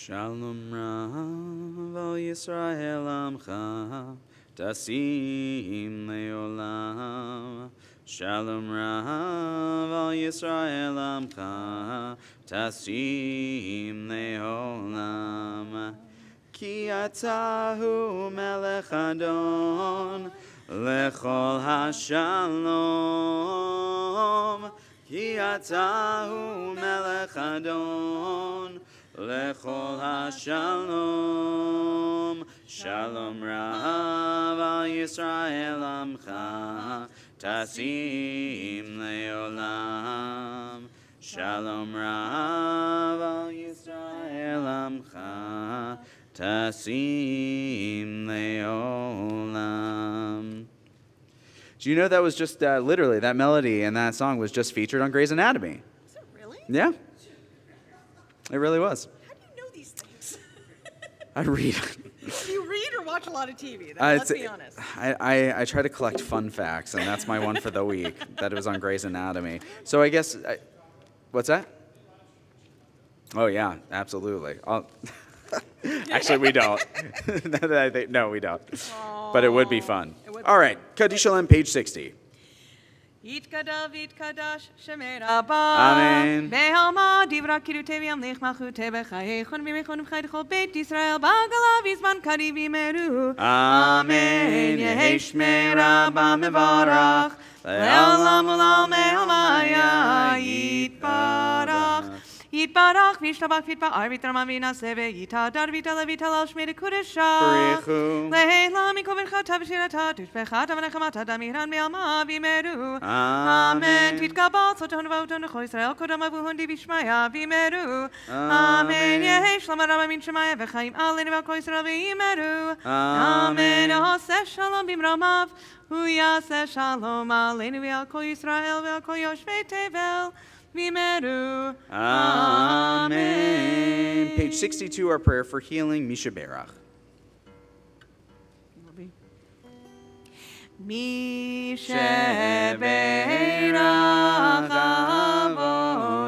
C: Shalom Rav al Yisrael Amcha Tasim Leolam. Shalom Rav al Yisrael Amcha Tasim Leolam. Ki atahu melech adon lechol hashalom. Ki atahu melech adon lechol hashalom. Shalom Rav al Yisrael Amcha Tasim Leolam. Shalom Rav al Yisrael Amcha Tasim Leolam. Do you know that was just literally that melody and that song was just featured on Grey's Anatomy?
B: Is it really?
C: Yeah, it really was.
B: How do you know these things?
C: I read.
B: Do you read or watch a lot of TV? Let's be honest.
C: I try to collect fun facts, and that's my one for the week. That it was on Grey's Anatomy. So I guess, what's that? Oh yeah, absolutely. Actually, we don't. No, we don't. But it would be fun. All right, Kaddish Shalom, page 60.
A: יתגדל ויתקדש שמי רבה.
C: אמן.
A: בהלמה דברה קידותי וימליך מלכותי בחייכון ומיכון ובחי לכל בית ישראל בעגלה בזמן קריב ימרו.
C: אמן. יהי שמי רבה מבורך.
A: לעולם ולעולמי עולמיה יתברך. יתברך וישתבח ויתפאר ויתרומם וינשא ויתהדר ויתעלה ויתהלל שמי לקודשה.
C: בריחו.
A: לעילם מכל ברכתה ושירתה תשבחתה ונחמתה דמירן בעלמה וימרו. אמן. תתקבל צאתון ובאותון לכל ישראל קודם אבוהון די בשמיה וימרו. אמן. יהי שלום הרב מן שמיה וחיים עלינו ועל כל ישראל וימרו. אמן. עושה שלום במרומיו הוא יעשה שלום עלינו ועל כל ישראל ועל כל יושבי תבל. Vimeru.
C: Amen. Page 62, our prayer for healing, Misha Berach.
A: Misha Berach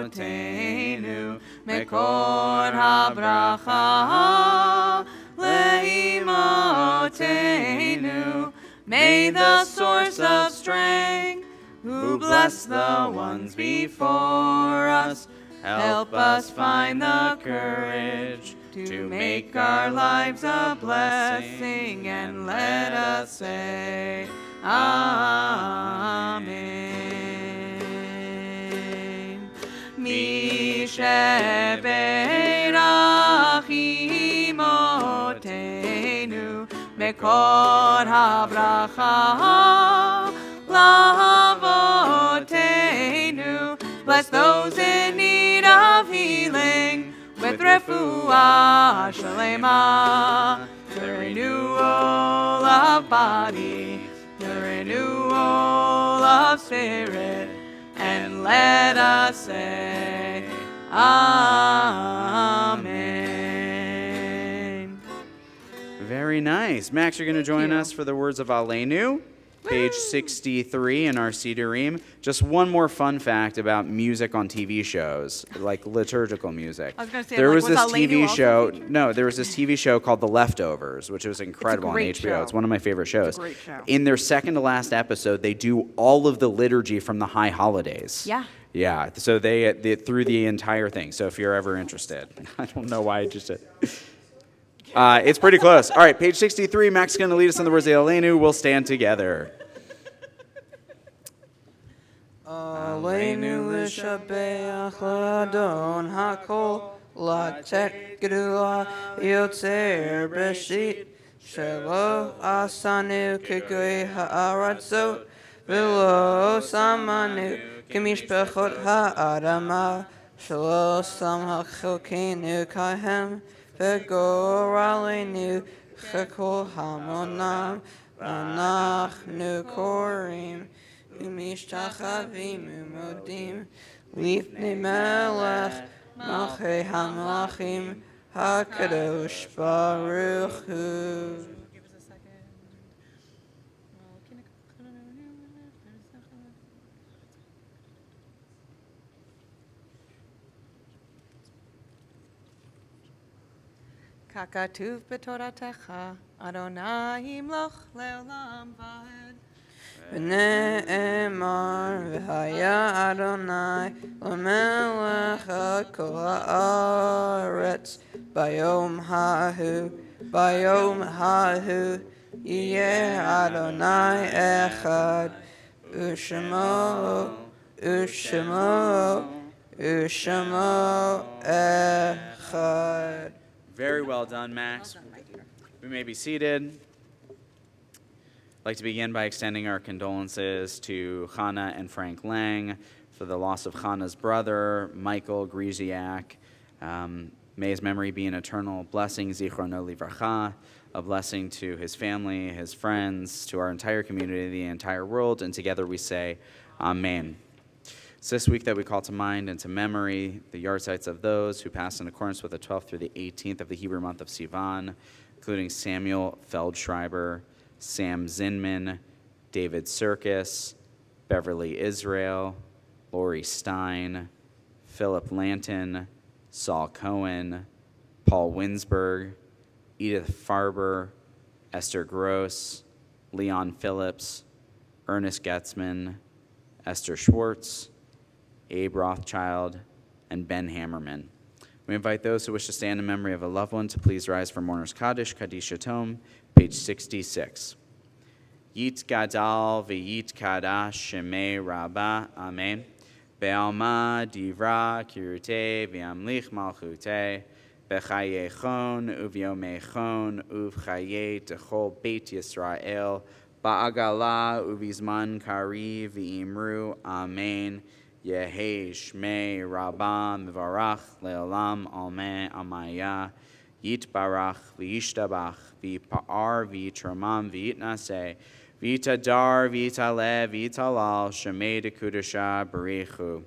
A: Avotenu Mekor HaBracha Leimotenu. May the source of strength who bless the ones before us, help us find the courage to make our lives a blessing, and let us say, Amen. Mishe Berach Imotenu Mekor HaBracha Lavotenu. Bless those in need of healing with refuah shalema, the renewal of body, the renewal of spirit, and let us say, Amen.
C: Very nice. Max, you're going to join us for the words of Aleinu. Page 63 in our Sidurim. Just one more fun fact about music on TV shows, like liturgical music.
A: I was going to say,
C: there
A: like,
C: was this
A: Aleinu
C: TV
A: also
C: show.
A: featured?
C: No, there was this TV show called The Leftovers, which was incredible on
A: great
C: HBO.
A: show.
C: It's one of my favorite shows.
A: great show.
C: In their second to last episode, they do all of the liturgy from the high holidays.
A: Yeah.
C: Yeah. So they through the entire thing. So if you're ever interested, I don't know why I just did. It's pretty close. All right, page 63. Max is going to lead us in the words of Aleinu. We'll stand together.
G: Aleinu l'shabeach l'adon hakol latet gedula yotzer b'shit shelo asanu k'goy ha'aratzot v'lo samanu k'mishpachot ha'adama shelo samachokenu kahem v'goralenu chakol hamonam v'anachnu korim Umishtachavi mumodim lifnei melech malchei hamelachim hakadosh baruch hu.
A: Give us a second.
G: ככתוב בתורתך, אדוני ימלוך לעולם ועד. ונאמר, והיה אדוני למלך על כל הארץ, ביום ההוא יהיה אדוני אחד, ושמו echad.
C: Very well done, Max. We may be seated. I'd like to begin by extending our condolences to Chana and Frank Lang for the loss of Chana's brother, Michael Griziak. May his memory be an eternal blessing, Zichrono Livracha, a blessing to his family, his friends, to our entire community, the entire world, and together we say, Amen. It's this week that we call to mind and to memory the yahrzeits of those who passed in accordance with the 12th through the 18th of the Hebrew month of Sivan, including Samuel Feldschreiber, Sam Zinman, David Serkis, Beverly Israel, Lori Stein, Philip Lanton, Saul Cohen, Paul Winsberg, Edith Farber, Esther Gross, Leon Phillips, Ernest Getzman, Esther Schwartz, Abe Rothschild, and Ben Hammerman. We invite those who wish to stand in memory of a loved one to please rise for Mourner's Kaddish, Kaddish Yatom, page 66. Yit Gadal v'yit Kadash Shemei Rabbah, Amen. Be'alma divra kirute v'yamlich malchute, b'chayechon uv'yomechon uv'chaye techol Beit Yisrael, ba'agala uv'izman kari v'imru, Amen. Yehi Shmei Rabbah Mivarach Leolam Amen Amaya Yitbarach V'yishtabach V'yipa'ar V'yitramam V'yitnaseh V'yitadar V'yitaleh V'yitalal Shemei Dekudasha Barichu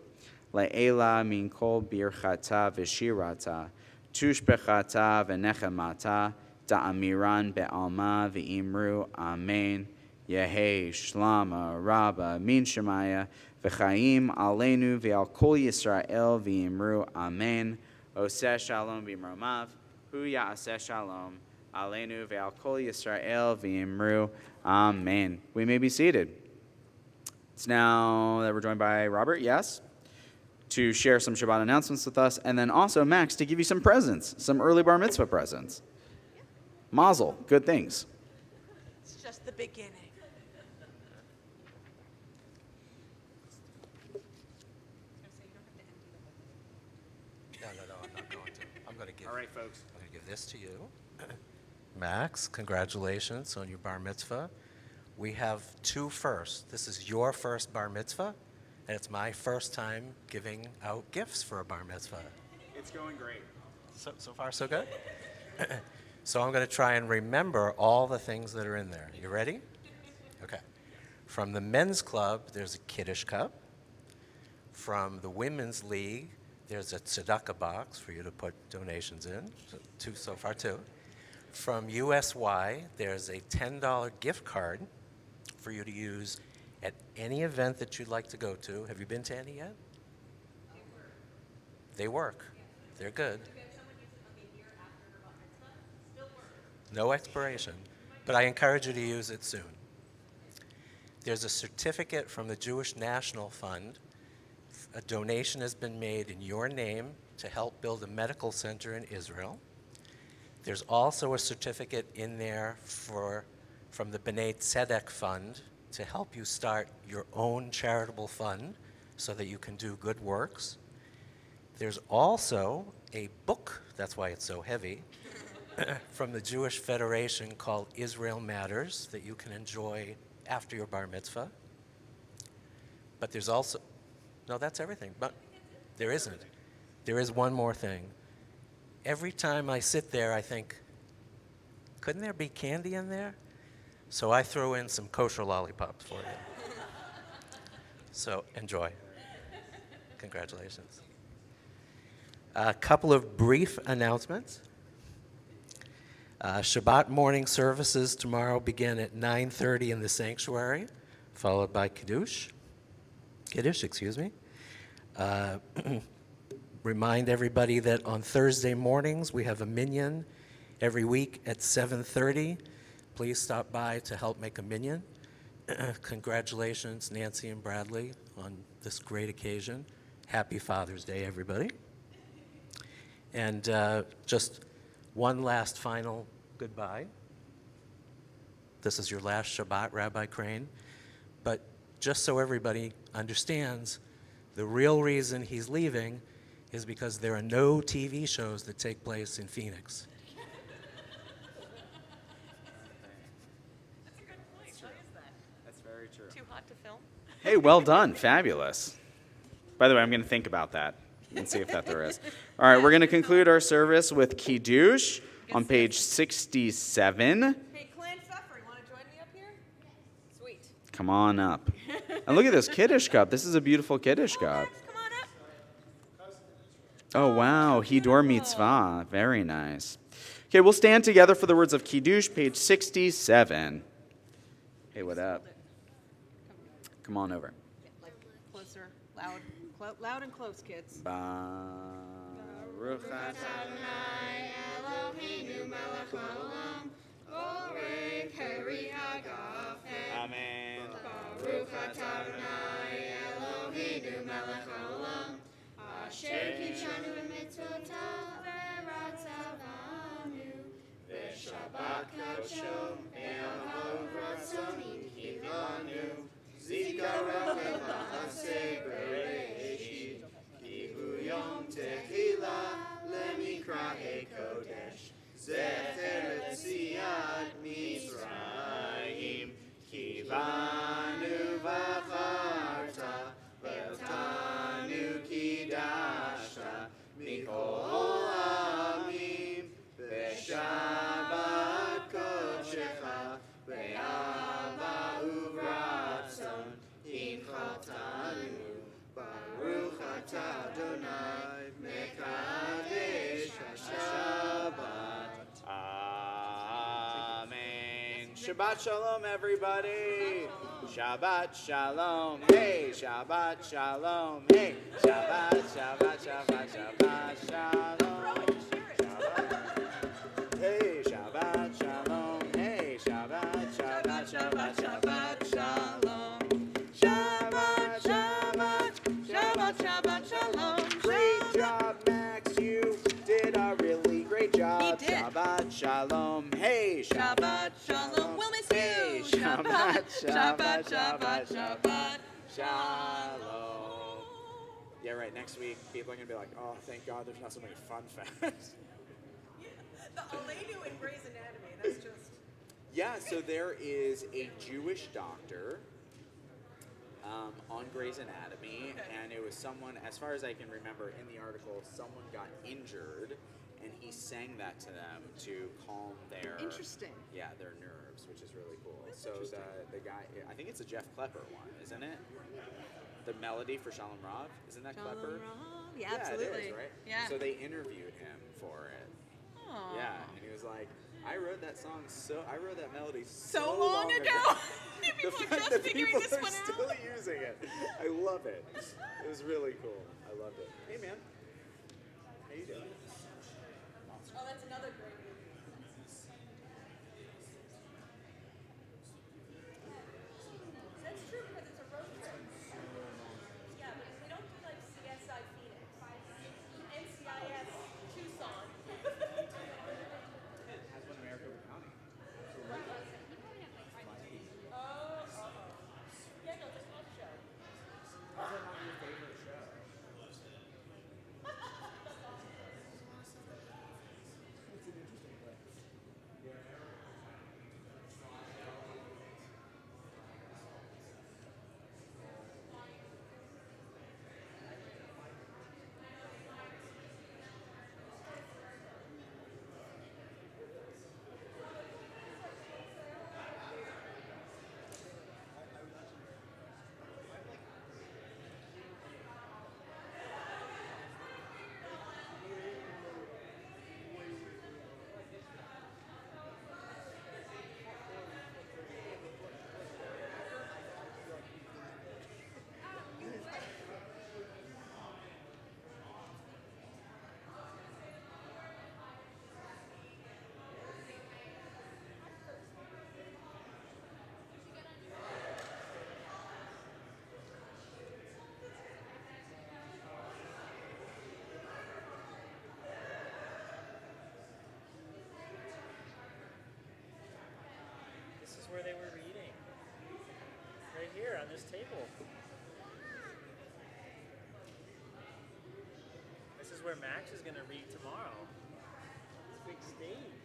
C: Le'ela Min Kol Birchata V'shirata Tushbechata V'nechemata Da'amiran Be'alma V'imru Amen Yehi Shlama Rabba Min Shemaya V'chaim aleinu v'al kol Yisrael v'imru Amen. Oseh shalom v'imromav, hu ya'aseh shalom aleinu v'al kol Yisrael v'imru Amen. We may be seated. It's now that we're joined by Robert, yes, to share some Shabbat announcements with us, and then also Max to give you some presents, some early bar mitzvah presents. Mazel, good things.
G: It's just the beginning.
H: No, I'm not going to. I'm going to give.
C: All right, folks.
H: I'm going to give this to you, Max. Congratulations on your bar mitzvah. We have two firsts. This is your first bar mitzvah, and it's my first time giving out gifts for a bar mitzvah.
C: It's going great.
H: So far, so good. So I'm going to try and remember all the things that are in there. You ready? Okay. From the men's club, there's a Kiddush cup. From the women's league, there's a tzedakah box for you to put donations in. So far, two. From USY, there's a $10 gift card for you to use at any event that you'd like to go to. Have you been to any yet? They work. They're good. No expiration. But I encourage you to use it soon. There's a certificate from the Jewish National Fund. A donation has been made in your name to help build a medical center in Israel. There's also a certificate in there from the B'nai Tzedek Fund to help you start your own charitable fund so that you can do good works. There's also a book, that's why it's so heavy, from the Jewish Federation called Israel Matters that you can enjoy after your bar mitzvah. But there's also, no, that's everything, but there isn't. There is one more thing. Every time I sit there, I think, couldn't there be candy in there? So I throw in some kosher lollipops for you. So enjoy. Congratulations. A couple of brief announcements. Shabbat morning services tomorrow begin at 9:30 in the sanctuary, followed by Kiddush, excuse me. Remind everybody that on Thursday mornings we have a minyan every week at 7:30. Please stop by to help make a minyan. Congratulations, Nancy and Bradley, on this great occasion. Happy Father's Day, everybody. And just one last final goodbye. This is your last Shabbat, Rabbi Crane. But just so everybody understands, the real reason he's leaving is because there are no TV shows that take place in Phoenix.
B: That's a good point. Why is that?
C: That's very true.
B: Too hot to film?
C: Hey, well done. Fabulous. By the way, I'm going to think about that and see if that there is. All right, we're going to conclude our service with Kiddush on page 67.
B: Hey, Clan Pfeffer, you want to join me up here? Sweet.
C: Come on up. And look at this Kiddush cup. This is a beautiful Kiddush cup.
B: Come on up.
C: Oh, wow. Hidor mitzvah. Very nice. Okay, we'll stand together for the words of Kiddush, page 67. Hey, what up? Come on over.
B: Like closer, loud, loud and close, kids.
C: Baruch Amen. Kivanu v'acharta, ve'otanu kidashta, mikol amim, ve'shabbat kodshecha, ve'ava uvratzon, inchaltanu, baruch atah Adonai, mekadesh ha'shabbat. Amen. Shabbat shalom, everybody. Shabbat shalom. Hey, Shabbat shalom. Hey, Shabbat, Shabbat, Shabbat, Shabbat shalom. Shabbat. Hey, Shabbat shalom. Hey, Shabbat, Shabbat, Shabbat, Shabbat shalom. Shabbat, Shabbat, Shabbat, Shabbat shalom. Great job, Max. You did a really great job.
B: He did.
C: Shabbat shalom. Hey,
B: Shabbat shalom. We'll miss
C: Hey,
B: you.
C: Shabbat, Shabbat,
B: Shabbat, Shabbat.
C: Shalom. Yeah, right. Next week, people are going to be like, oh, thank God there's not so many fun facts.
B: The Alenu in Grey's Anatomy. That's just.
C: Yeah, so there is a Jewish doctor on Grey's Anatomy, and it was someone, as far as I can remember in the article, someone got injured, and he sang that to them to calm their
B: Interesting.
C: Yeah, their nerves, which is really cool. So the guy, I think it's a Jeff Klepper one, isn't it? The melody for Shalom Rav, isn't that Klepper?
B: Yeah, absolutely.
C: It is, right?
B: Yeah.
C: So they interviewed him for it.
B: Aw.
C: Yeah, and he was like, I wrote that melody
B: So long ago. People
C: The
B: are
C: fact
B: just
C: that
B: figuring
C: people
B: this
C: are
B: one
C: still
B: out.
C: using it. I love it. It was really cool. I loved it. Hey, man. How you doing?
B: Oh, that's another great movie. That's true because it's a road trip. Yeah, because we don't do like CSI Phoenix. NCIS Tucson.
C: Has one in Maricopa County.
B: Yeah, no, it's a love show.
C: How's that not your favorite show? It's an interesting
I: here on this table. This is where Max is going to read tomorrow. It's a big stage.